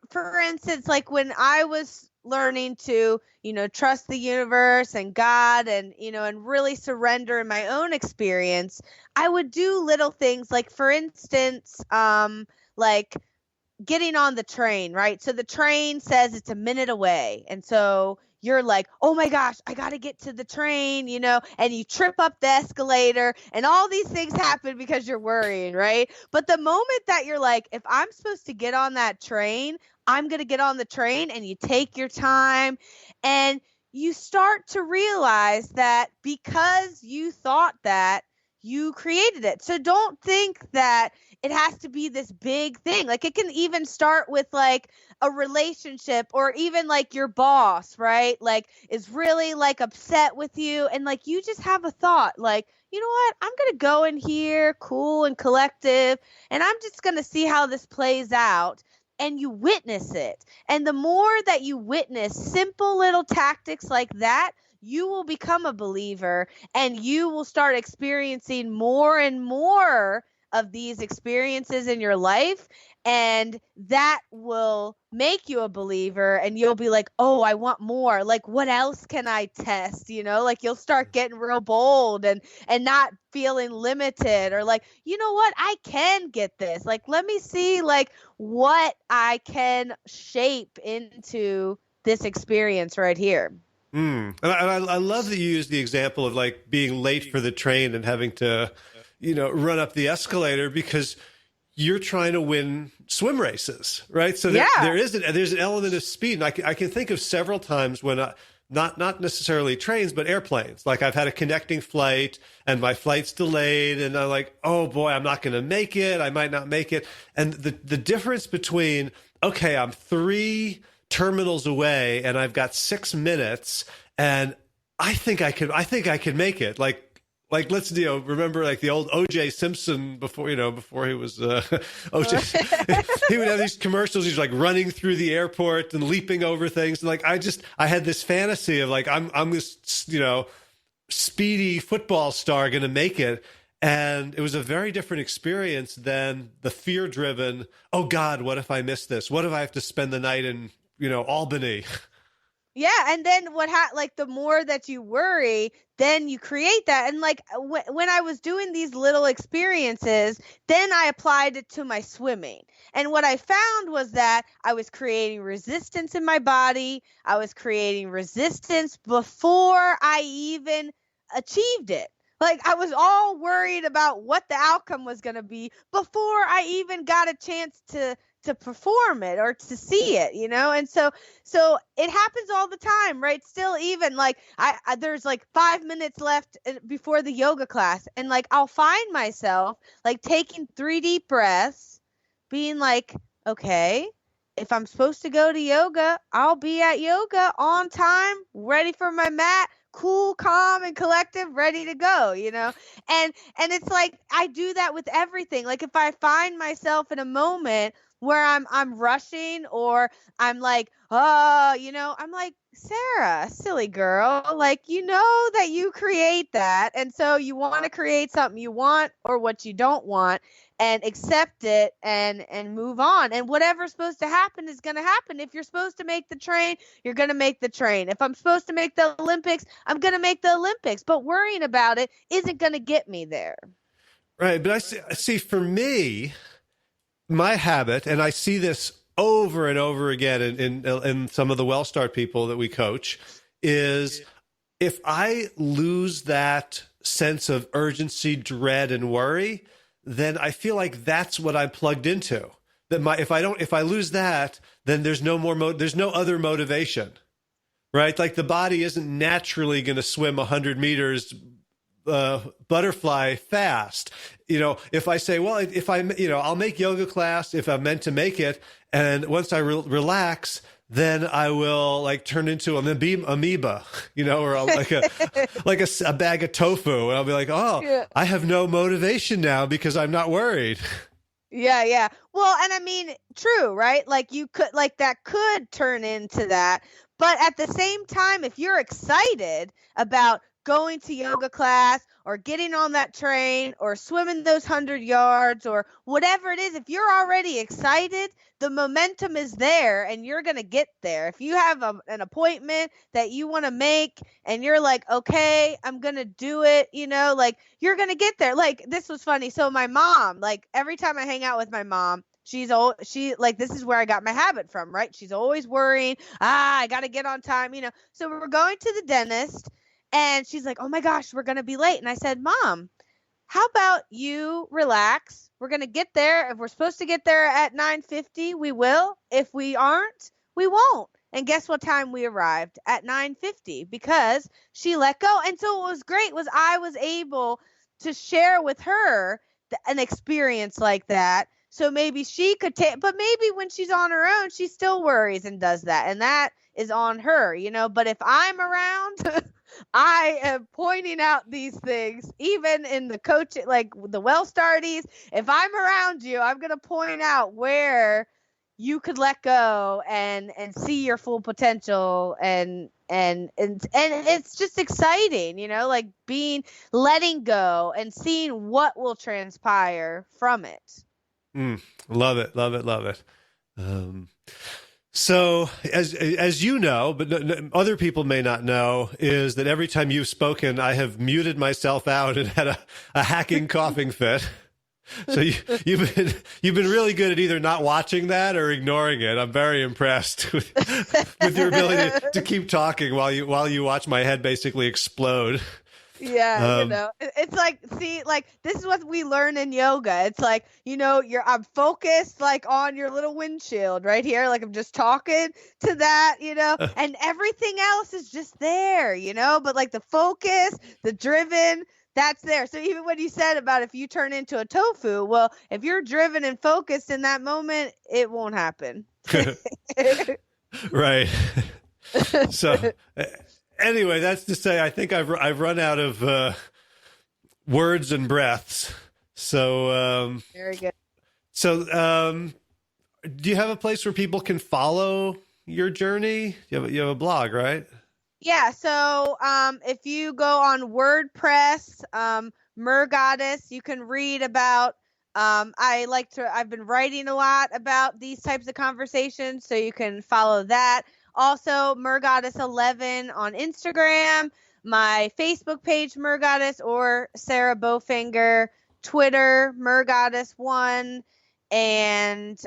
B: for instance, like when I was learning to, you know, trust the universe and God, and, you know, and really surrender in my own experience, I would do little things like, for instance, like getting on the train, right? So the train says it's a minute away. And so you're like, oh my gosh, I got to get to the train, you know, and you trip up the escalator, and all these things happen because you're worrying, right? But the moment that you're like, if I'm supposed to get on that train, I'm going to get on the train, and you take your time, and you start to realize that because you thought that, you created it. So don't think that it has to be this big thing. Like, it can even start with like a relationship, or even like your boss, right? Like, is really like upset with you, and like you just have a thought like, you know what? I'm going to go in here cool and collective, and I'm just going to see how this plays out. And you witness it. And the more that you witness simple little tactics like that, you will become a believer, and you will start experiencing more and more of these experiences in your life. And that will make you a believer, and you'll be like, oh, I want more. Like, what else can I test? You know, like, you'll start getting real bold and not feeling limited, or like, you know what, I can get this. Like, let me see like what I can shape into this experience right here.
C: And I love that you use the example of like being late for the train and having to, you know, run up the escalator, because you're trying to win swim races, right? So there's an element of speed. And I can think of several times when not necessarily trains, but airplanes. Like I've had a connecting flight and my flight's delayed and I'm like, oh boy, I'm not going to make it. I might not make it. And the difference between, okay, I'm 3 terminals away and I've got 6 minutes and I think I could make it. Like let's remember like the old O.J. Simpson before he was O.J. He would have these commercials. He's like running through the airport and leaping over things. And like I had this fantasy of like I'm this speedy football star going to make it, and it was a very different experience than the fear-driven. Oh God, what if I miss this? What if I have to spend the night in Albany?
B: Yeah, and then like the more that you worry, then you create that. And like when I was doing these little experiences, then I applied it to my swimming. And what I found was that I was creating resistance in my body. I was creating resistance before I even achieved it. Like I was all worried about what the outcome was going to be before I even got a chance to perform it or to see it, and so it happens all the time, right? Still, even like I there's like 5 minutes left before the yoga class, and like I'll find myself like taking 3 deep breaths, being like, okay, if I'm supposed to go to yoga, I'll be at yoga on time, ready for my mat, cool, calm, and collective, ready to go, and it's like I do that with everything. Like if I find myself in a moment where I'm rushing, or I'm like, I'm like, Sarah, silly girl, like, that you create that. And so you want to create something you want or what you don't want, and accept it and move on. And whatever's supposed to happen is going to happen. If you're supposed to make the train, you're going to make the train. If I'm supposed to make the Olympics, I'm going to make the Olympics. But worrying about it isn't going to get me there.
C: Right. But I see for me, my habit, and I see this over and over again in some of the WellStart people that we coach, is if I lose that sense of urgency, dread, and worry, then I feel like that's what I'm plugged into. That if I lose that, then there's no more there's no other motivation, right? Like the body isn't naturally going to swim 100 meters butterfly fast. If I say, well, if I'll make yoga class if I'm meant to make it, and once I relax, then I will like turn into an amoeba, or like a bag of tofu, and I'll be like, oh, yeah. I have no motivation now because I'm not worried.
B: Yeah. Well, and I mean, true, right? Like you could, like that could turn into that, but at the same time, if you're excited about going to yoga class or getting on that train or swimming those 100 yards or whatever it is, if you're already excited, the momentum is there and you're going to get there. If you have an appointment that you want to make and you're like, okay, I'm going to do it, like you're going to get there. Like this was funny. So my mom, like every time I hang out with my mom, she like, this is where I got my habit from, right? She's always worrying, I got to get on time, So we're going to the dentist. And she's like, oh my gosh, we're going to be late. And I said, Mom, how about you relax? We're going to get there. If we're supposed to get there at 9:50, we will. If we aren't, we won't. And guess what time we arrived? At 9:50, because she let go. And so what was great was I was able to share with her an experience like that. So maybe she could take, but maybe when she's on her own, she still worries and does that. And that is on her, But if I'm around, I am pointing out these things, even in the coaching, like the WellStarties. If I'm around you, I'm going to point out where you could let go and see your full potential. And it's just exciting, like letting go and seeing what will transpire from it.
C: Love it. So as you know, but other people may not know, is that every time you've spoken, I have muted myself out and had a hacking coughing fit. So you've been really good at either not watching that or ignoring it. I'm very impressed with your ability to keep talking while you watch my head basically explode.
B: Yeah, it's like, see, like this is what we learn in yoga. It's like, I'm focused like on your little windshield right here. Like I'm just talking to that, and everything else is just there, but like the focus, the driven, that's there. So even when you said about if you turn into a tofu, well, if you're driven and focused in that moment, it won't happen.
C: Right. So anyway, that's to say, I think I've run out of words and breaths. So
B: very good.
C: So do you have a place where people can follow your journey? You have a blog, right?
B: Yeah. So if you go on WordPress, Goddess, you can read about. I've been writing a lot about these types of conversations, so you can follow that. Also, Goddess11 on Instagram, my Facebook page, Goddess, or Sarah Bofinger, Twitter, Goddess1, and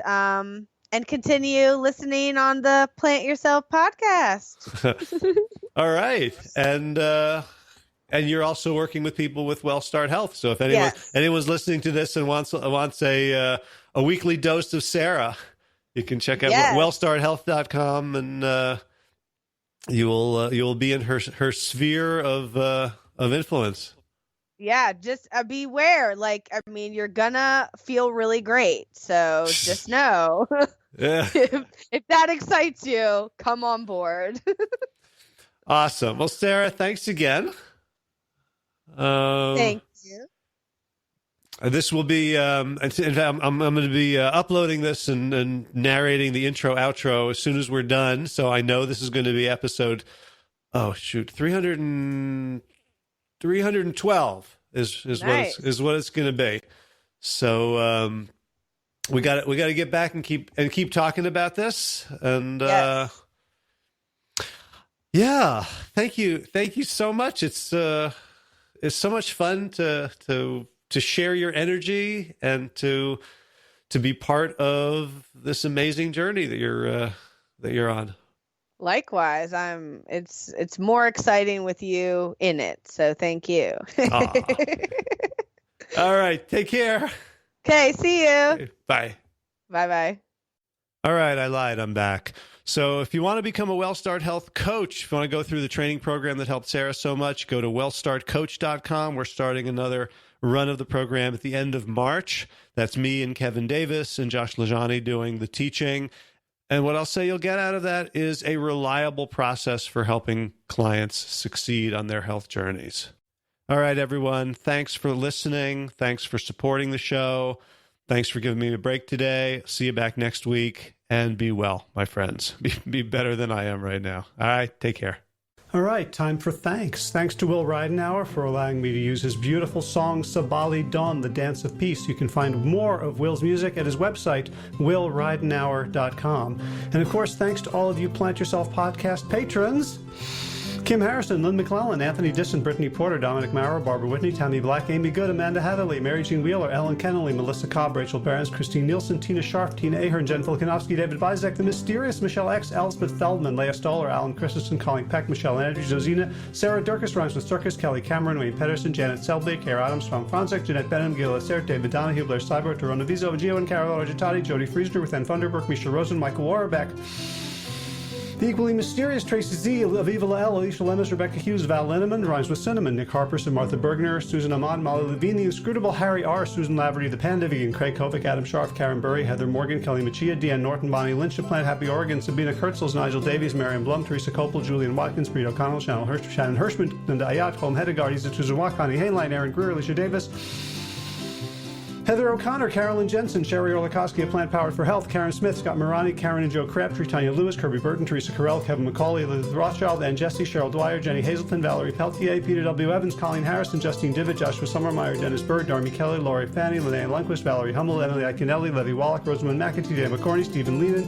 B: continue listening on the Plant Yourself podcast.
C: All right. And you're also working with people with WellStart Health. So if anyone's listening to this and wants a weekly dose of Sarah, you can check out WellStartHealth.com, and you will be in her sphere of influence.
B: Yeah, just beware. Like, I mean, you're gonna feel really great. So just know,
C: Yeah.
B: if that excites you, come on board.
C: Awesome. Well, Sarah, thanks again.
B: Thank you.
C: This will be, in fact, I'm going to be uploading this and narrating the intro, outro as soon as we're done. So I know this is going to be episode, 312 is nice. what it's going to be. So we got to get back and keep talking about this. And yeah, thank you so much. It's so much fun to share your energy and to be part of this amazing journey that you're on.
B: Likewise, it's more exciting with you in it. So thank you.
C: All right. Take care.
B: Okay. See you.
C: Bye.
B: Bye.
C: All right. I lied. I'm back. So if you want to become a WellStart Health Coach, if you want to go through the training program that helped Sarah so much, go to WellStartCoach.com. We're starting another run of the program at the end of March. That's me and Kevin Davis and Josh Lajani doing the teaching. And what I'll say you'll get out of that is a reliable process for helping clients succeed on their health journeys. All right, everyone. Thanks for listening. Thanks for supporting the show. Thanks for giving me a break today. See you back next week. And be well, my friends. Be better than I am right now. All right, take care.
A: All right, time for thanks. Thanks to Will Ridenauer for allowing me to use his beautiful song Sabali Dawn, The Dance of Peace. You can find more of Will's music at his website, willridenauer.com. And of course, thanks to all of you Plant Yourself podcast patrons. Kim Harrison, Lynn McClellan, Anthony Disson, Brittany Porter, Dominic Maurer, Barbara Whitney, Tammy Black, Amy Good, Amanda Hatherley, Mary Jean Wheeler, Ellen Kennelly, Melissa Cobb, Rachel Behrens, Christine Nielsen, Tina Scharf, Tina Ahern, Jen Filikanovsky, David Bizek, The Mysterious, Michelle X, Elspeth Feldman, Leah Stoller, Alan Christensen, Colleen Peck, Michelle Energy, Josina, Sarah Durkis, Rhymes with Circus, Kelly Cameron, Wayne Pedersen, Janet Selby, Kara Adams, Tom Franzek, Jeanette Benham, Gil Assert, David Donahue, Blair Cyber, Torona Vizo, Gio and Carol Argentati, Jody Friesner, with Ann Funderburk, Misha Rosen, Michael Warbeck, The Equally Mysterious, Tracy Z, Aviva Lael, Alicia Lemus, Rebecca Hughes, Val Linneman, Rhymes with Cinnamon, Nick Harperson, Martha Bergner, Susan Ahmad, Molly Levine, The Inscrutable, Harry R., Susan Laverty, The Panda Vegan, Craig Kovic, Adam Scharf, Karen Burry, Heather Morgan, Kelly Machia, Deanne Norton, Bonnie Lynch, Plant Happy Oregon, Sabina Kurtzels, Nigel Davies, Marion Blum, Teresa Copel, Julian Watkins, Breed O'Connell, Shannon Hirschman, Linda Ayat, Colm Hedegaard, Isa Tuzawak, Connie Hainline, Aaron Greer, Alicia Davis, Heather O'Connor, Carolyn Jensen, Sherry Orlikowski of Plant Powered for Health, Karen Smith, Scott Morani, Karen and Joe Crabtree, Tanya Lewis, Kirby Burton, Teresa Carell, Kevin McCauley, Elizabeth Rothschild, Ann Jesse, Cheryl Dwyer, Jenny Hazelton, Valerie Peltier, Peter W. Evans, Colleen Harrison, Justine Divitt, Joshua Summermeyer, Dennis Bird, Darmy Kelly, Laurie Fanny, Linnea Lundquist, Valerie Hummel, Emily Iaconelli, Levy Wallach, Rosamund McAtee, Dan McCorney, Stephen Lehman,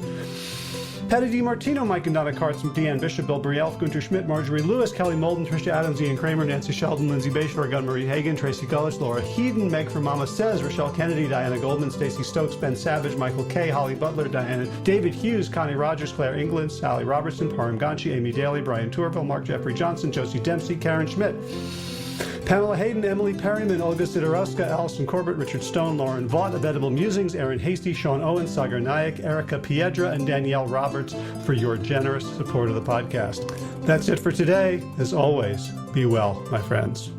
A: Patty DiMartino, Mike and Donna Kartz, Deanne Bishop, Bill Brielf, Gunter Schmidt, Marjorie Lewis, Kelly Molden, Tricia Adams, Ian Kramer, Nancy Sheldon, Lindsay Bayshore, Gunn-Marie Hagan, Tracy Gullich, Laura Heeden, Meg from Mama Says, Rochelle Kennedy, Diana Goldman, Stacey Stokes, Ben Savage, Michael Kay, Holly Butler, Diana, David Hughes, Connie Rogers, Claire England, Sally Robertson, Param Ganchi, Amy Daly, Brian Tourville, Mark Jeffrey Johnson, Josie Dempsey, Karen Schmidt, Pamela Hayden, Emily Perryman, Olga Sidorowska, Allison Corbett, Richard Stone, Lauren Vaught of Edible Musings, Aaron Hasty, Sean Owen, Sagar Nayak, Erica Piedra, and Danielle Roberts for your generous support of the podcast. That's it for today. As always, be well, my friends.